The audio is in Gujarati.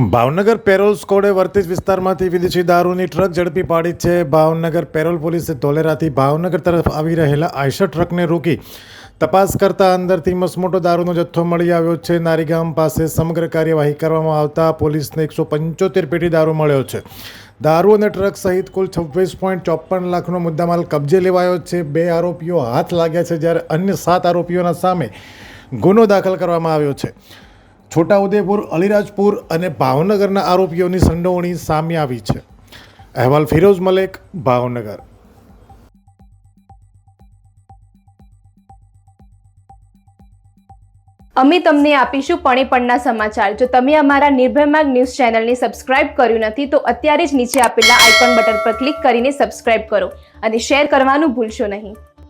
ભાવનગર પેરોલ સ્કોડે વર્તેજ વિસ્તારમાંથી વિદેશી દારૂની ટ્રક ઝડપી પાડી છે। ભાવનગર પેરોલ પોલીસે ધોલેરાથી ભાવનગર તરફ આવી રહેલા આઈશર ટ્રકને રોકી તપાસ કરતા અંદરથી મસમોટો દારૂનો જથ્થો મળી આવ્યો છે। નારીગામ પાસે સમગ્ર કાર્યવાહી કરવામાં આવતા પોલીસને 175 પેટી દારૂ મળ્યો છે। દારૂ અને ટ્રક સહિત કુલ 26.54 લાખનો મુદ્દામાલ કબજે લેવાયો છે। 2 આરોપીઓ હાથ લાગ્યા છે, જ્યારે અન્ય 7 આરોપીઓના સામે ગુનો દાખલ કરવામાં આવ્યો છે। છોટાઉદેપુર, અલીરાજપુર અને ભાવનગરના આરોપીઓની સંડોવણી સામે આવી છે। અહેવાલ ફિરોઝ મલેક, ભાવનગર। અમે તમને આપીશું પણેપણના સમાચાર। જો તમે અમારા નિર્ભય માર્ગ ન્યૂઝ ચેનલને સબસ્ક્રાઇબ કર્યું નથી તો અત્યારે જ નીચે આપેલા આઇકોન બટન પર ક્લિક કરીને સબસ્ક્રાઇબ કરો અને શેર કરવાનું ભૂલશો નહીં।